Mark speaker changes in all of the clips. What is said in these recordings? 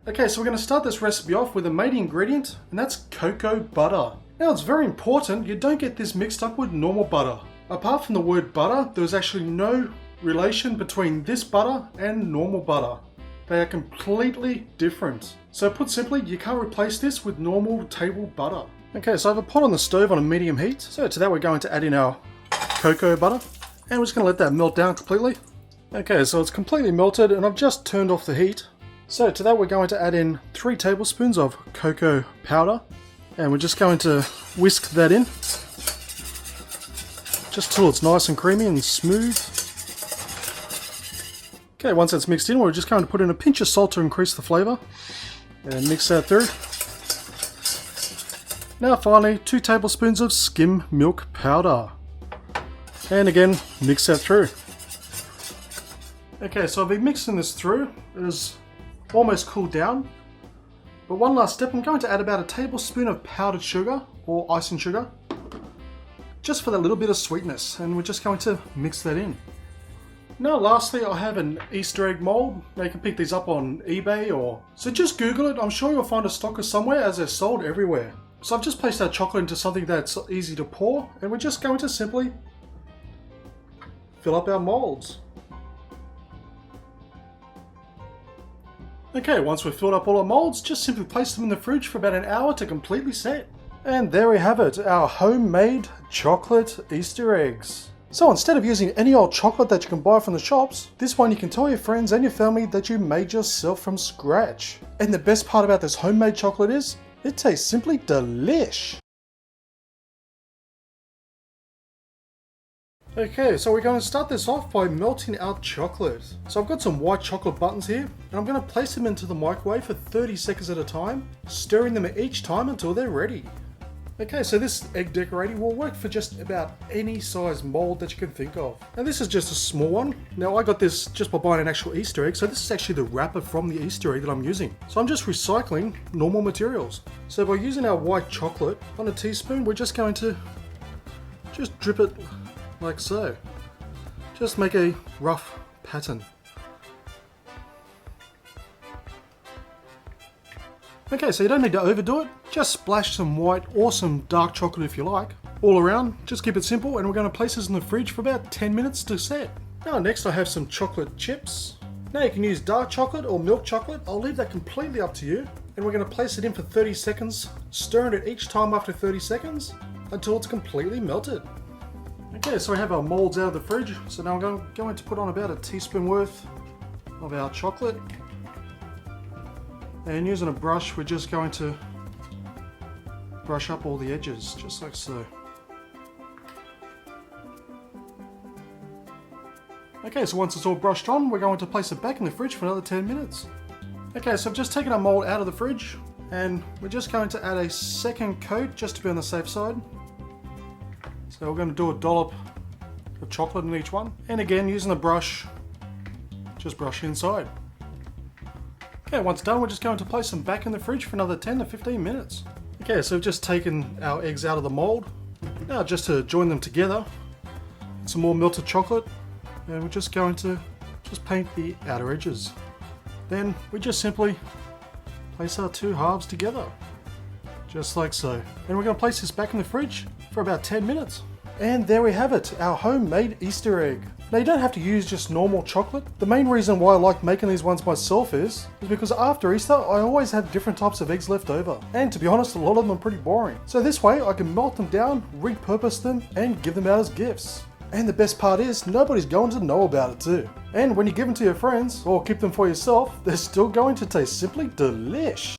Speaker 1: Okay, so we're going to start this recipe off with a main ingredient, and that's cocoa butter. Now it's very important you don't get this mixed up with normal butter. Apart from the word butter, there's actually no relation between this butter and normal butter. They are completely different. So put simply, you can't replace this with normal table butter. Okay, so I have a pot on the stove on a medium heat. So to that we're going to add in our cocoa butter. And we're just going to let that melt down completely. Okay, so it's completely melted and I've just turned off the heat. So to that we're going to add in 3 tablespoons of cocoa powder. And we're just going to whisk that in. Just till it's nice and creamy and smooth. Okay, once that's mixed in, we're just going to put in a pinch of salt to increase the flavour. And mix that through. Now finally, 2 tablespoons of skim milk powder. And again, mix that through. Okay, so I've been mixing this through. It is almost cooled down. But one last step, I'm going to add about a tablespoon of powdered sugar, or icing sugar. Just for that little bit of sweetness. And we're just going to mix that in. Now lastly, I have an Easter egg mold. Now you can pick these up on eBay or... So just Google it, I'm sure you'll find a stocker somewhere as they're sold everywhere. So I've just placed our chocolate into something that's easy to pour, and we're just going to simply fill up our molds. Okay, once we've filled up all our molds, just simply place them in the fridge for about an hour to completely set. And there we have it, our homemade chocolate Easter eggs. So instead of using any old chocolate that you can buy from the shops, this one you can tell your friends and your family that you made yourself from scratch. And the best part about this homemade chocolate is, it tastes simply delish. Okay, so we're going to start this off by melting our chocolate. So I've got some white chocolate buttons here, and I'm going to place them into the microwave for 30 seconds at a time, stirring them each time until they're ready. Okay, so this egg decorating will work for just about any size mold that you can think of. Now this is just a small one. Now I got this just by buying an actual Easter egg, so this is actually the wrapper from the Easter egg that I'm using. So I'm just recycling normal materials. So by using our white chocolate on a teaspoon, we're just going to just drip it like so. Just make a rough pattern. Okay, so you don't need to overdo it. Just splash some white or some dark chocolate if you like. All around, just keep it simple, and we're going to place this in the fridge for about 10 minutes to set. Now next I have some chocolate chips. Now you can use dark chocolate or milk chocolate. I'll leave that completely up to you. And we're going to place it in for 30 seconds, stirring it each time after 30 seconds until it's completely melted. Okay, so we have our molds out of the fridge. So now I'm going to put on about a teaspoon worth of our chocolate. And using a brush, we're just going to brush up all the edges, just like so. Okay, so once it's all brushed on, we're going to place it back in the fridge for another 10 minutes. Okay, so I've just taken our mold out of the fridge, and we're just going to add a second coat just to be on the safe side. So we're going to do a dollop of chocolate in each one. And again, using the brush, just brush inside. Okay, once done, we're just going to place them back in the fridge for another 10 to 15 minutes. Okay, so we've just taken our eggs out of the mold. Now just to join them together, some more melted chocolate, and we're just going to just paint the outer edges. Then we just simply place our 2 halves together, just like so. And we're going to place this back in the fridge for about 10 minutes. And there we have it, our homemade Easter egg. Now you don't have to use just normal chocolate. The main reason why I like making these ones myself is because after Easter I always have different types of eggs left over. And to be honest, a lot of them are pretty boring. So this way I can melt them down, repurpose them, and give them out as gifts. And the best part is, nobody's going to know about it too. And when you give them to your friends, or keep them for yourself, they're still going to taste simply delish.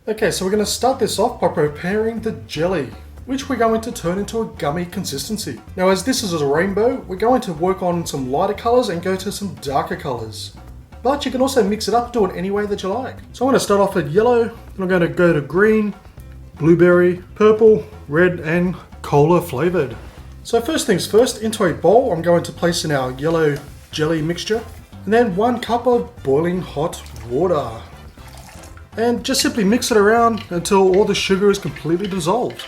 Speaker 1: Okay, so we're going to start this off by preparing the jelly, which we're going to turn into a gummy consistency. Now as this is a rainbow, we're going to work on some lighter colours and go to some darker colours. But you can also mix it up, do it any way that you like. So I'm going to start off with yellow, then I'm going to go to green, blueberry, purple, red and cola flavoured. So first things first, into a bowl I'm going to place in our yellow jelly mixture, and then 1 cup of boiling hot water. And just simply mix it around until all the sugar is completely dissolved.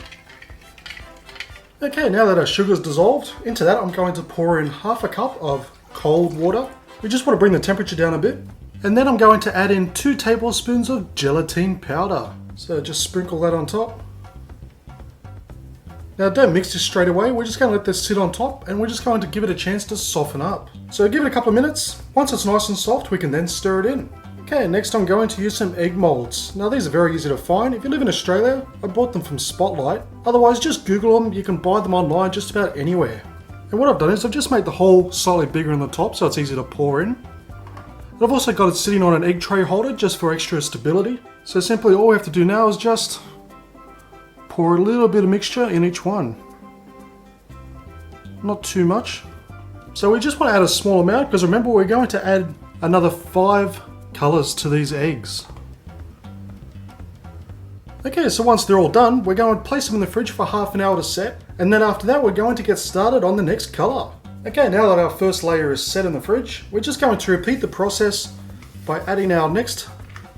Speaker 1: Okay, now that our sugar is dissolved, into that I'm going to pour in 1/2 cup of cold water. We just want to bring the temperature down a bit. And then I'm going to add in 2 tablespoons of gelatine powder. So just sprinkle that on top. Now don't mix this straight away, we're just going to let this sit on top and we're just going to give it a chance to soften up. So give it a couple of minutes, once it's nice and soft we can then stir it in. Okay, next I'm going to use some egg molds. Now these are very easy to find. If you live in Australia, I bought them from Spotlight. Otherwise just Google them, you can buy them online just about anywhere. And what I've done is I've just made the hole slightly bigger in the top so it's easy to pour in. And I've also got it sitting on an egg tray holder just for extra stability. So simply all we have to do now is just pour a little bit of mixture in each one. Not too much. So we just want to add a small amount because remember we're going to add another 5 colours to these eggs. Okay, so once they're all done, we're going to place them in the fridge for half an hour to set, and then after that we're going to get started on the next colour. Okay, now that our first layer is set in the fridge, we're just going to repeat the process by adding our next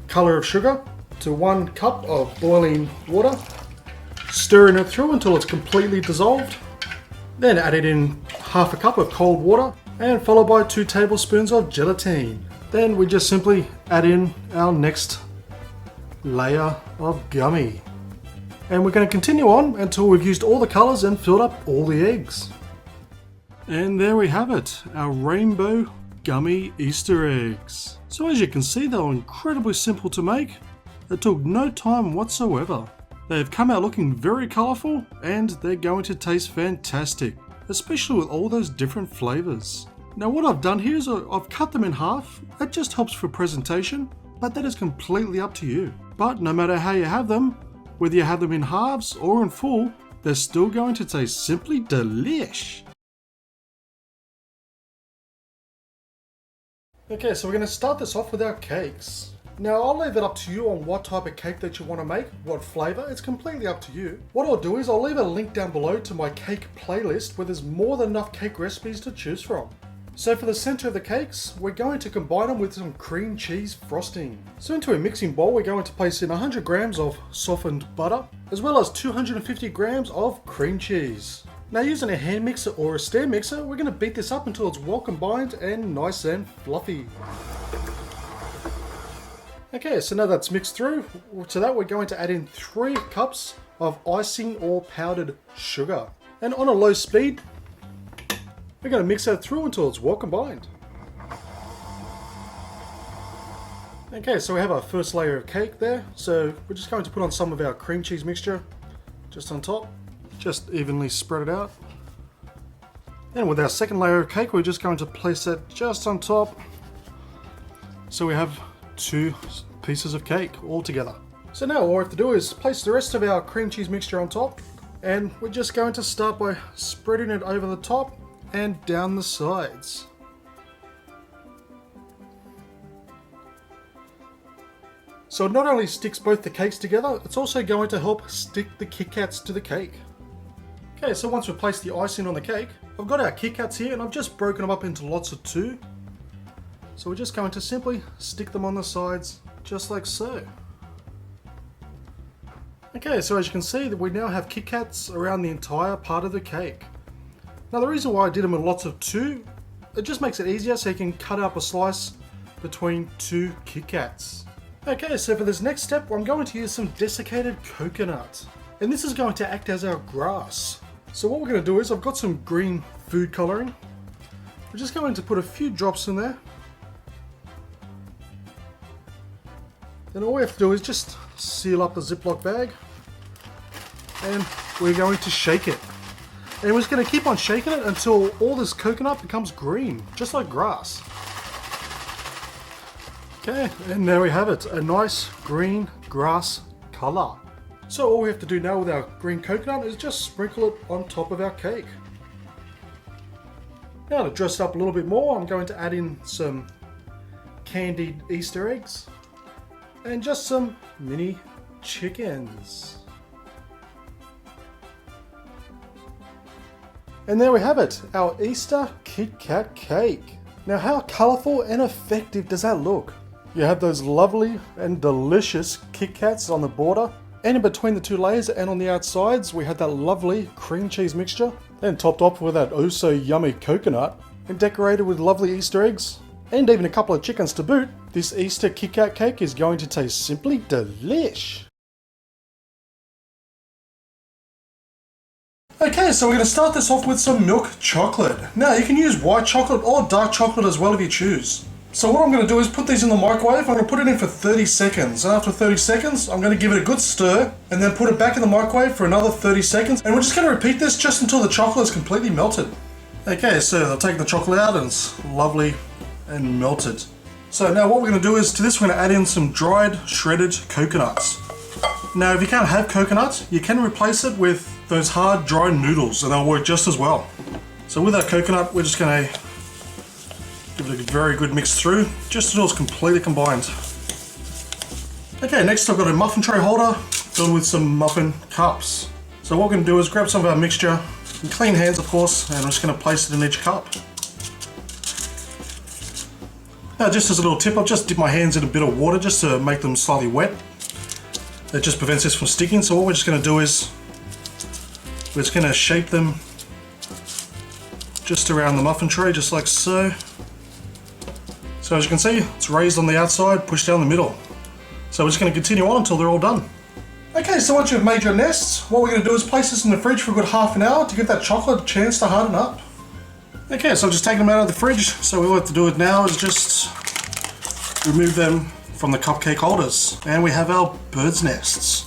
Speaker 1: colour of sugar to 1 cup of boiling water, stirring it through until it's completely dissolved, then adding in half a cup of cold water, and followed by 2 tablespoons of gelatine. Then we just simply add in our next layer of gummy. And we're going to continue on until we've used all the colours and filled up all the eggs. And there we have it, our rainbow gummy Easter eggs. So as you can see, they were incredibly simple to make. It took no time whatsoever. They have come out looking very colourful and they're going to taste fantastic, especially with all those different flavours. Now what I've done here is I've cut them in half. That just helps for presentation, but that is completely up to you. But no matter how you have them, whether you have them in halves or in full, they're still going to taste simply delish. Okay, so we're going to start this off with our cakes. Now I'll leave it up to you on what type of cake that you want to make, what flavour, it's completely up to you. What I'll do is I'll leave a link down below to my cake playlist where there's more than enough cake recipes to choose from. So for the centre of the cakes, we're going to combine them with some cream cheese frosting. So into a mixing bowl we're going to place in 100 grams of softened butter, as well as 250 grams of cream cheese. Now using a hand mixer or a stand mixer, we're going to beat this up until it's well combined and nice and fluffy. Okay, so now that's mixed through, to that we're going to add in 3 cups of icing or powdered sugar. And on a low speed, we're going to mix that through until it's well combined. Okay, so we have our first layer of cake there, so we're just going to put on some of our cream cheese mixture just on top. Just evenly spread it out. Then with our second layer of cake, we're just going to place that just on top. So we have 2 pieces of cake all together. So now all we have to do is place the rest of our cream cheese mixture on top, and we're just going to start by spreading it over the top and down the sides. So it not only sticks both the cakes together, it's also going to help stick the KitKats to the cake. Okay, so once we've placed the icing on the cake, I've got our KitKats here and I've just broken them up into lots of 2. So we're just going to simply stick them on the sides, just like so. Okay, so as you can see, that we now have KitKats around the entire part of the cake. Now the reason why I did them in lots of 2, it just makes it easier so you can cut up a slice between 2 KitKats. Okay, so for this next step, I'm going to use some desiccated coconut. And this is going to act as our grass. So what we're going to do is, I've got some green food colouring. We're just going to put a few drops in there. Then all we have to do is just seal up the Ziploc bag. And we're going to shake it. And we're just going to keep on shaking it until all this coconut becomes green, just like grass. Okay, and there we have it, a nice green grass colour. So all we have to do now with our green coconut is just sprinkle it on top of our cake. Now to dress it up a little bit more, I'm going to add in some candied Easter eggs and just some mini chickens. And there we have it, our Easter KitKat cake. Now how colourful and effective does that look? You have those lovely and delicious KitKats on the border, and in between the 2 layers and on the outsides we had that lovely cream cheese mixture, then topped off with that oh so yummy coconut, and decorated with lovely Easter eggs. and even a couple of chickens to boot, this Easter KitKat cake is going to taste simply delish. Okay, so we're going to start this off with some milk chocolate. Now you can use white chocolate or dark chocolate as well if you choose. So what I'm going to do is put these in the microwave. I'm going to put it in for 30 seconds. And after 30 seconds, I'm going to give it a good stir and then put it back in the microwave for another 30 seconds. And we're just going to repeat this just until the chocolate is completely melted. Okay, so I've taken the chocolate out and it's lovely and melted. So now what we're going to do is to this we're going to add in some dried shredded coconuts. Now if you can't have coconuts, you can replace it with those hard dry noodles and they'll work just as well. So with our coconut we're just going to give it a very good mix through, just until it's completely combined. Okay, next I've got a muffin tray holder filled with some muffin cups. So what we're going to do is grab some of our mixture, in clean hands of course, and I'm just going to place it in each cup. Now just as a little tip, I've just dipped my hands in a bit of water just to make them slightly wet. That just prevents this from sticking, so what we're just going to do is we're just going to shape them just around the muffin tray, just like so. So as you can see, it's raised on the outside, pushed down the middle. So we're just going to continue on until they're all done. Okay, so once you've made your nests, what we're going to do is place this in the fridge for a good half an hour to give that chocolate a chance to harden up. Okay, so I've just taken them out of the fridge, so all we have to do it now is just remove them from the cupcake holders. And we have our bird's nests.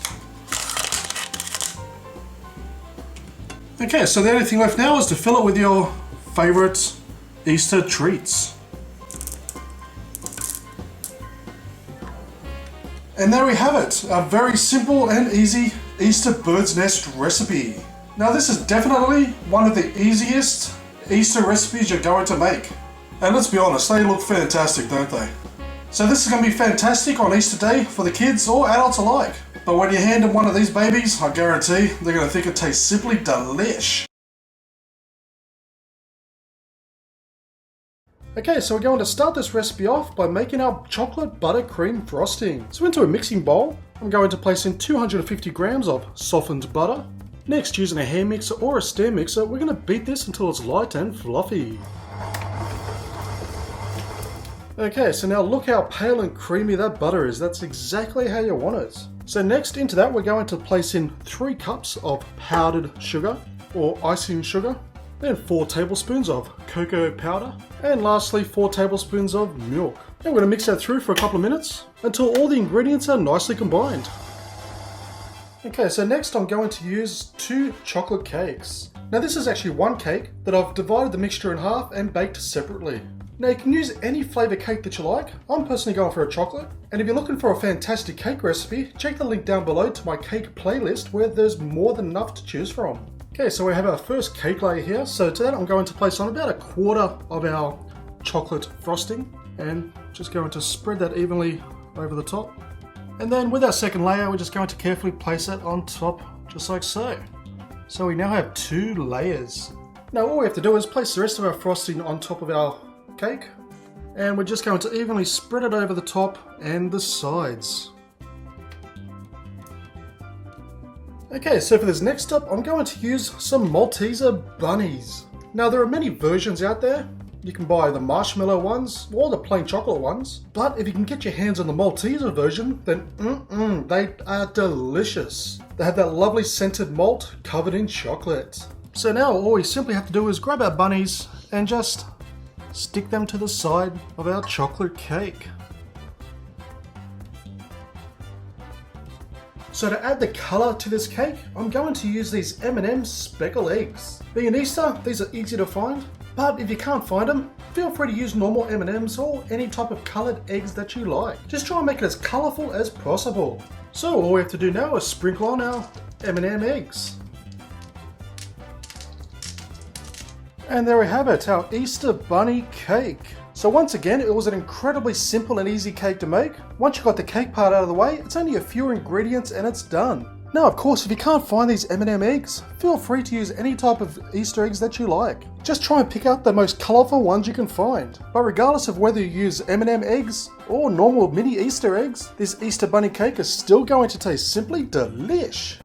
Speaker 1: Okay, so the only thing left now is to fill it with your favourite Easter treats. And there we have it, a very simple and easy Easter bird's nest recipe. Now this is definitely one of the easiest Easter recipes you're going to make. And let's be honest, they look fantastic, don't they? So this is going to be fantastic on Easter Day for the kids or adults alike. But when you hand them one of these babies, I guarantee they're going to think it tastes simply delish. Okay, so we're going to start this recipe off by making our chocolate buttercream frosting. So into a mixing bowl, I'm going to place in 250 grams of softened butter. Next, using a hand mixer or a stand mixer, we're going to beat this until it's light and fluffy. Okay, so now look how pale and creamy that butter is. That's exactly how you want it. So next, into that, we're going to place in 3 cups of powdered sugar or icing sugar. Then 4 tablespoons of cocoa powder, and lastly 4 tablespoons of milk. And we're going to mix that through for a couple of minutes until all the ingredients are nicely combined. Okay, so next I'm going to use 2 chocolate cakes. Now this is actually one cake that I've divided the mixture in half and baked separately. Now you can use any flavour cake that you like. I'm personally going for a chocolate. And if you're looking for a fantastic cake recipe, check the link down below to my cake playlist where there's more than enough to choose from. Okay, so we have our first cake layer here. So to that I'm going to place on about a quarter of our chocolate frosting and just going to spread that evenly over the top. And then with our second layer, we're just going to carefully place it on top, just like so. So we now have 2 layers. Now all we have to do is place the rest of our frosting on top of our cake. And we're just going to evenly spread it over the top and the sides. Okay, so for this next step, I'm going to use some Malteser bunnies. Now there are many versions out there. You can buy the marshmallow ones or the plain chocolate ones. But if you can get your hands on the Malteser version, then they are delicious. They have that lovely scented malt covered in chocolate. So now all we simply have to do is grab our bunnies and just stick them to the side of our chocolate cake. So to add the colour to this cake, I'm going to use these M&M speckle eggs. Being Easter, these are easy to find, but if you can't find them, feel free to use normal M&Ms or any type of coloured eggs that you like. Just try and make it as colourful as possible. So all we have to do now is sprinkle on our M&M eggs. And there we have it, our Easter bunny cake. So once again, it was an incredibly simple and easy cake to make. Once you got the cake part out of the way, it's only a few ingredients and it's done. Now of course, if you can't find these M&M eggs, feel free to use any type of Easter eggs that you like. Just try and pick out the most colourful ones you can find. But regardless of whether you use M&M eggs or normal mini Easter eggs, this Easter bunny cake is still going to taste simply delish.